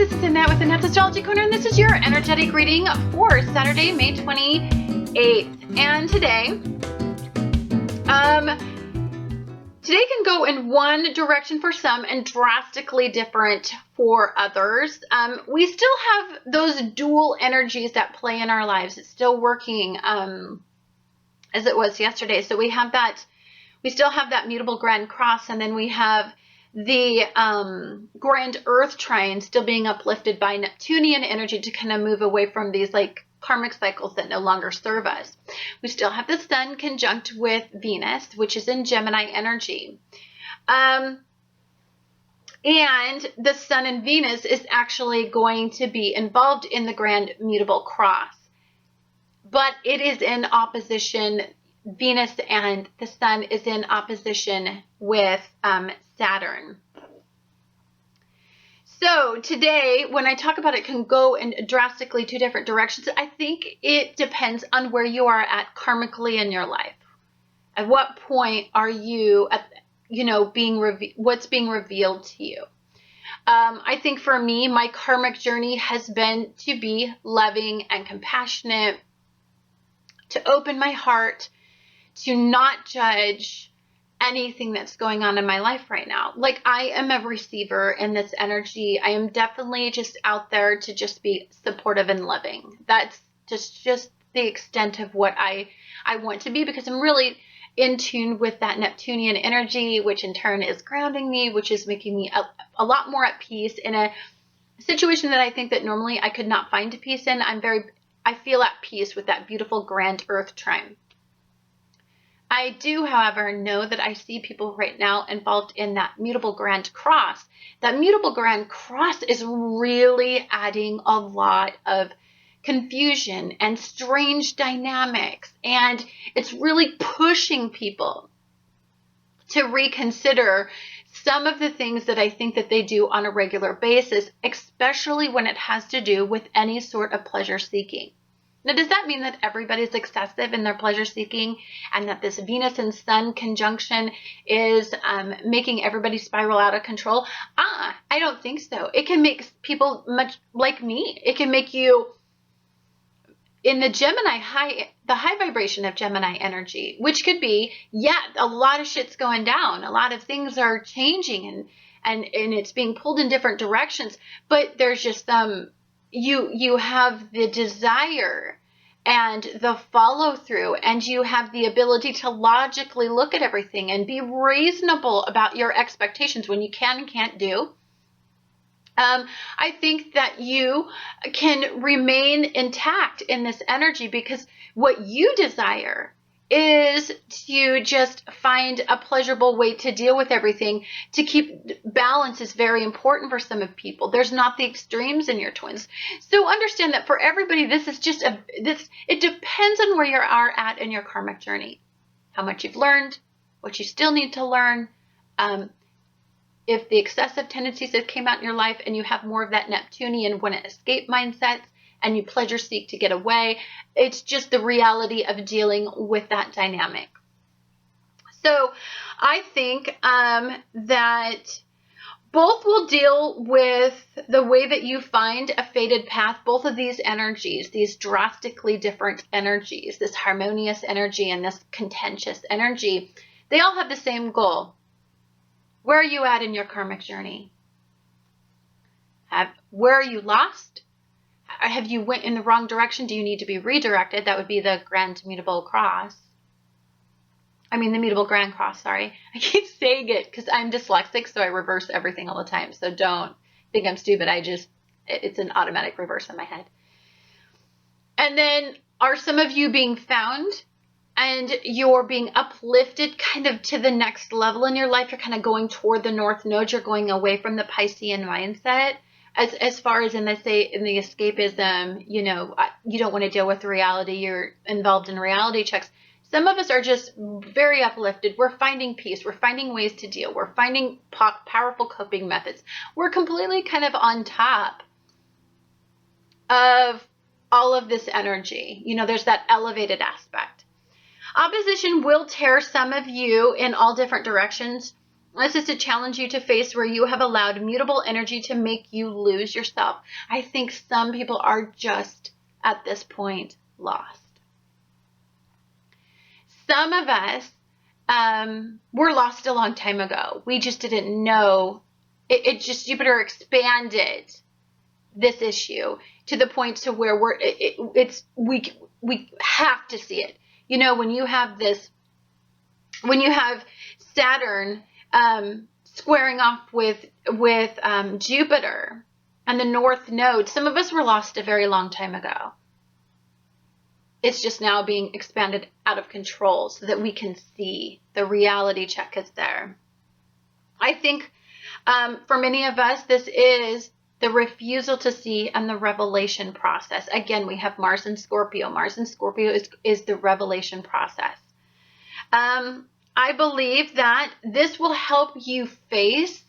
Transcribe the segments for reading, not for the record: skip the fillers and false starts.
this is Annette with Annette's Astrology Corner, and this is your energetic reading for Saturday, May 28th. And today can go in one direction for some and drastically different for others. We still have those dual energies that play in our lives. It's still working as it was yesterday. So we still have that mutable grand cross, and then we have the grand earth trine still being uplifted by Neptunian energy to kind of move away from these like karmic cycles that no longer serve us. We still have the sun conjunct with Venus, which is in Gemini energy. And the sun and Venus is actually going to be involved in the grand mutable cross, but it is in opposition. Venus and the sun is in opposition with Saturn. So today, when I talk about it, can go in drastically two different directions. I think it depends on where you are at karmically in your life. At what point are you at, what's being revealed to you? I think for me, my karmic journey has been to be loving and compassionate, to open my heart, to not judge anything that's going on in my life right now. Like, I am a receiver in this energy. I am definitely just out there to just be supportive and loving. That's just the extent of what I want to be, because I'm really in tune with that Neptunian energy, which in turn is grounding me, which is making me a lot more at peace in a situation that I think that normally I could not find peace in. I feel at peace with that beautiful grand earth trine. I do, however, know that I see people right now involved in that mutable grand cross. That mutable grand cross is really adding a lot of confusion and strange dynamics, and it's really pushing people to reconsider some of the things that I think that they do on a regular basis, especially when it has to do with any sort of pleasure seeking. Now, does that mean that everybody's excessive in their pleasure seeking and that this Venus and Sun conjunction is making everybody spiral out of control? I don't think so. It can make people much like me. It can make you in the the high vibration of Gemini energy, which could be, a lot of shit's going down. A lot of things are changing and it's being pulled in different directions, but there's just you have the desire and the follow through, and you have the ability to logically look at everything and be reasonable about your expectations when you can and can't do. I think that you can remain intact in this energy, because what you desire is to just find a pleasurable way to deal with everything. To keep balance is very important for some of people. There's not the extremes in your twins. So understand that for everybody, this is just it depends on where you are at in your karmic journey, how much you've learned, what you still need to learn. If the excessive tendencies that came out in your life and you have more of that Neptunian want to escape mindsets, and you pleasure seek to get away, it's just the reality of dealing with that dynamic. So I think that both will deal with the way that you find a fated path. Both of these energies, these drastically different energies, this harmonious energy and this contentious energy, they all have the same goal. Where are you at in your karmic journey? Where are you lost? Have you went in the wrong direction? Do you need to be redirected? That would be the grand mutable cross. The mutable grand cross, sorry. I keep saying it because I'm dyslexic, so I reverse everything all the time. So don't think I'm stupid. It's an automatic reverse in my head. And then, are some of you being found and you're being uplifted kind of to the next level in your life? You're kind of going toward the North Node. You're going away from the Piscean mindset. As far as in the escapism, you don't want to deal with reality. You're involved in reality checks. Some of us are just very uplifted. We're finding peace. We're finding ways to deal. We're finding powerful coping methods. We're completely kind of on top of all of this energy. There's that elevated aspect. Opposition will tear some of you in all different directions. This is to challenge you to face where you have allowed mutable energy to make you lose yourself. I think some people are just at this point lost. Some of us were lost a long time ago. We just didn't know. It just, Jupiter expanded this issue to the point to where we have to see it. You know, when you have Saturn squaring off with Jupiter and the North Node, some of us were lost a very long time ago. It's just now being expanded out of control so that we can see the reality check is there. I think for many of us, this is the refusal to see and the revelation process. Again, we have Mars and Scorpio. Mars and Scorpio is the revelation process. I believe that this will help you face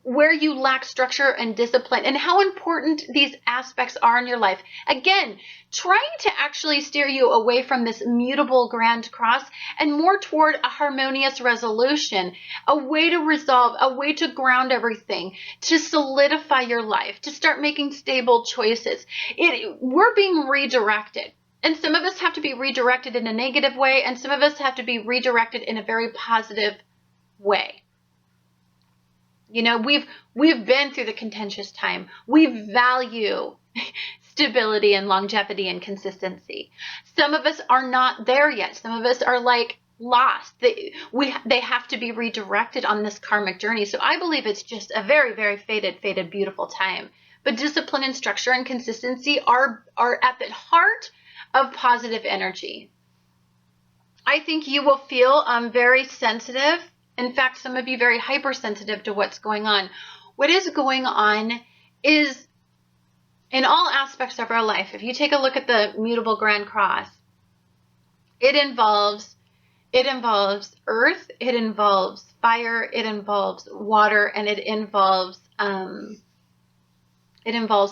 where you lack structure and discipline, and how important these aspects are in your life. Again, trying to actually steer you away from this mutable grand cross and more toward a harmonious resolution, a way to resolve, a way to ground everything, to solidify your life, to start making stable choices. We're being redirected. And some of us have to be redirected in a negative way, and some of us have to be redirected in a very positive way. You know, we've been through the contentious time. We value stability and longevity and consistency. Some of us are not there yet. Some of us are like lost. They have to be redirected on this karmic journey. So I believe it's just a very, very fated, beautiful time. But discipline and structure and consistency are at the heart of positive energy. I think you will feel very sensitive. In fact, some of you very hypersensitive to what's going on. What is going on is in all aspects of our life. If you take a look at the mutable grand cross, it involves earth, it involves fire, it involves water, and it involves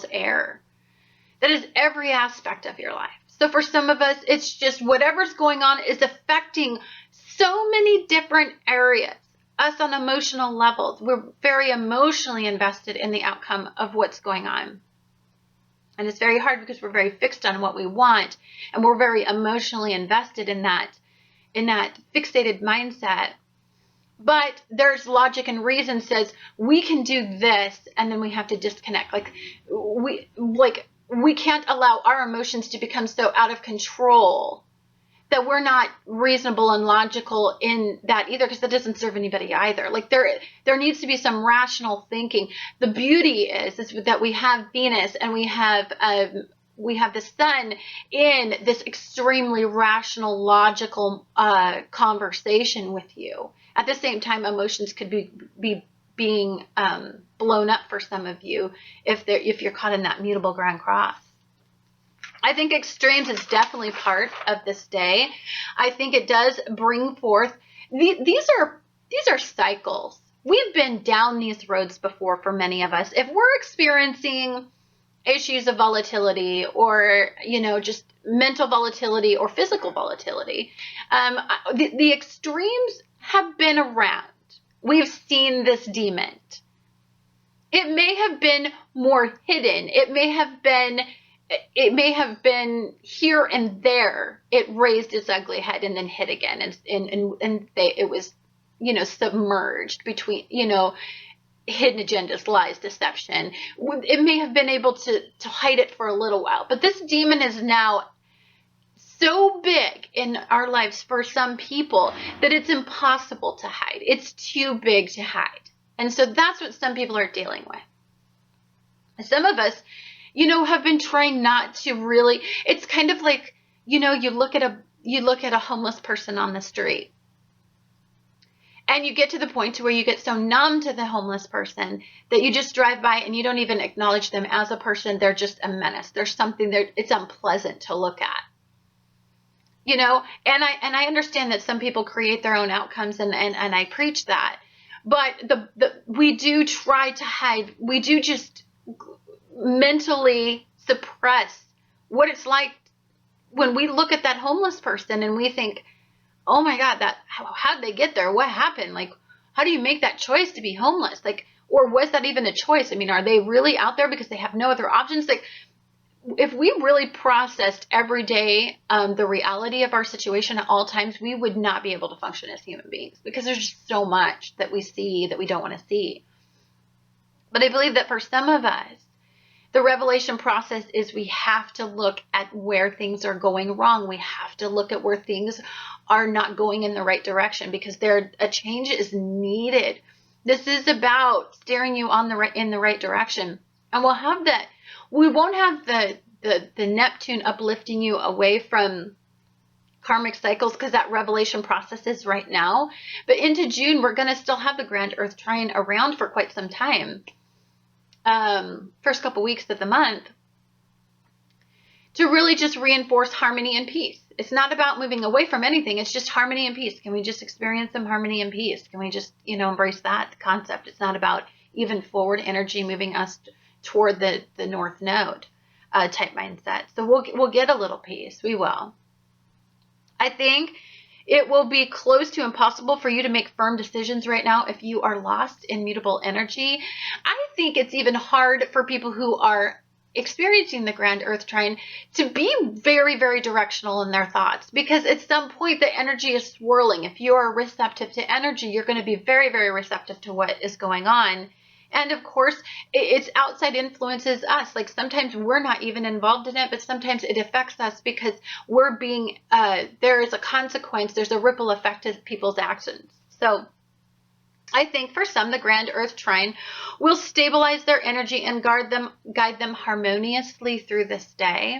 air. That is every aspect of your life. So for some of us, it's just whatever's going on is affecting so many different areas. Us on emotional levels, we're very emotionally invested in the outcome of what's going on. And it's very hard because we're very fixed on what we want, and we're very emotionally invested in that fixated mindset. But there's logic and reason says we can do this, and then we have to disconnect. We can't allow our emotions to become so out of control that we're not reasonable and logical in that either, because that doesn't serve anybody either. Like there needs to be some rational thinking. The beauty is that we have Venus and we have the sun in this extremely rational, logical conversation with you. At the same time, emotions could be being blown up for some of you if you're caught in that mutable grand cross. I think extremes is definitely part of this day. I think it does bring forth, these are cycles. We've been down these roads before for many of us. If we're experiencing issues of volatility or, just mental volatility or physical volatility, the extremes have been around. We've seen this demon. It may have been more hidden. It may have been here and there. It raised its ugly head and then hid again, and it was, submerged between, hidden agendas, lies, deception. It may have been able to hide it for a little while, but this demon is now so big in our lives for some people that it's impossible to hide. It's too big to hide, and so that's what some people are dealing with. Some of us, have been trying not to really. It's kind of like, you look at a homeless person on the street, and you get to the point to where you get so numb to the homeless person that you just drive by and you don't even acknowledge them as a person. They're just a menace. There's something there. It's unpleasant to look at. And I understand that some people create their own outcomes, and I preach that. But we do try to hide. We do just mentally suppress what it's like when we look at that homeless person and we think, oh my God, how did they get there? What happened? Like, how do you make that choice to be homeless? Like, or was that even a choice? I mean, are they really out there because they have no other options? Like, if we really processed every day the reality of our situation at all times, we would not be able to function as human beings, because there's just so much that we see that we don't want to see. But I believe that for some of us, the revelation process is we have to look at where things are going wrong. We have to look at where things are not going in the right direction, because a change is needed. This is about steering you in the right direction. And we'll have that. We won't have the Neptune uplifting you away from karmic cycles, because that revelation process is right now. But into June, we're going to still have the grand earth trine around for quite some time. First couple weeks of the month, to really just reinforce harmony and peace. It's not about moving away from anything. It's just harmony and peace. Can we just experience some harmony and peace? Can we just, embrace that concept? It's not about even forward energy moving us toward the North Node type mindset. So we'll get a little peace. We will. I think it will be close to impossible for you to make firm decisions right now if you are lost in mutable energy. I think it's even hard for people who are experiencing the grand earth trine to be very, very directional in their thoughts, because at some point the energy is swirling. If you are receptive to energy, you're going to be very, very receptive to what is going on. And of course, it's outside influences us. Like, sometimes we're not even involved in it, but sometimes it affects us because we're being, there is a consequence, there's a ripple effect to people's actions. So I think for some, the grand earth trine will stabilize their energy and guide them harmoniously through this day.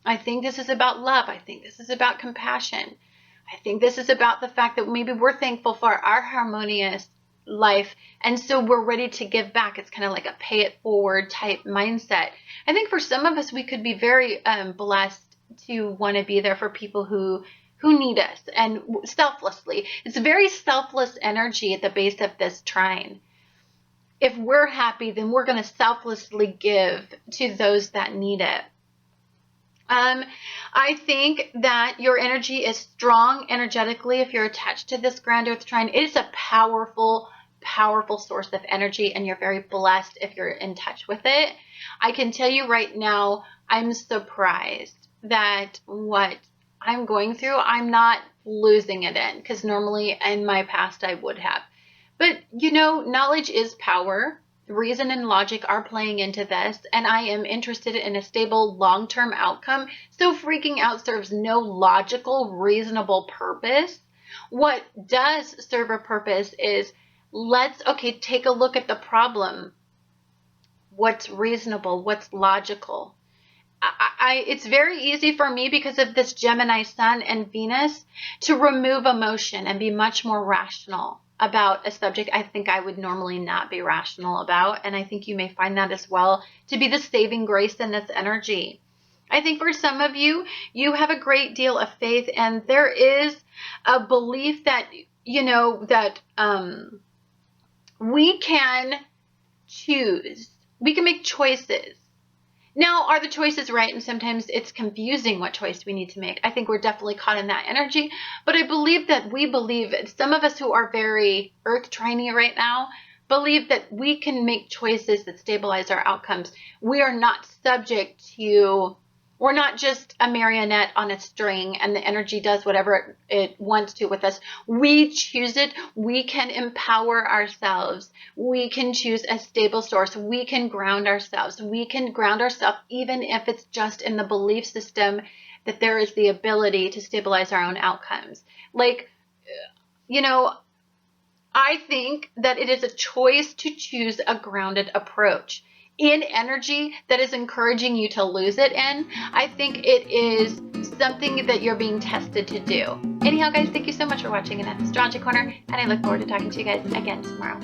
I think this is about love. I think this is about compassion. I think this is about the fact that maybe we're thankful for our harmonious life, and so we're ready to give back. It's kind of like a pay it forward type mindset. I think for some of us, we could be very blessed to want to be there for people who need us, and selflessly. It's a very selfless energy at the base of this trine. If we're happy, then we're going to selflessly give to those that need it. I think that your energy is strong energetically if you're attached to this grand earth trine. It is a powerful, powerful source of energy, and you're very blessed if you're in touch with it. I can tell you right now, I'm surprised that what I'm going through, I'm not losing it in, because normally in my past I would have. But knowledge is power. Reason and logic are playing into this, and I am interested in a stable long-term outcome. So freaking out serves no logical, reasonable purpose. What does serve a purpose is, take a look at the problem. What's reasonable? What's logical? It's very easy for me, because of this Gemini Sun and Venus, to remove emotion and be much more rational about a subject I think I would normally not be rational about. And I think you may find that as well to be the saving grace in this energy. I think for some of you, you have a great deal of faith, and there is a belief that, we can choose. We can make choices. Now, are the choices right? And sometimes it's confusing what choice we need to make. I think we're definitely caught in that energy. But I believe that some of us who are very earth triney right now, believe that we can make choices that stabilize our outcomes. We are not subject to, we're not just a marionette on a string and the energy does whatever it wants to with us. We choose it. We can empower ourselves. We can choose a stable source. We can ground ourselves. We can ground ourselves even if it's just in the belief system that there is the ability to stabilize our own outcomes. I think that it is a choice to choose a grounded approach. In energy that is encouraging you to lose it in, I think it is something that you're being tested to do. Anyhow, guys, thank you so much for watching Annette's Astrology Corner, and I look forward to talking to you guys again tomorrow.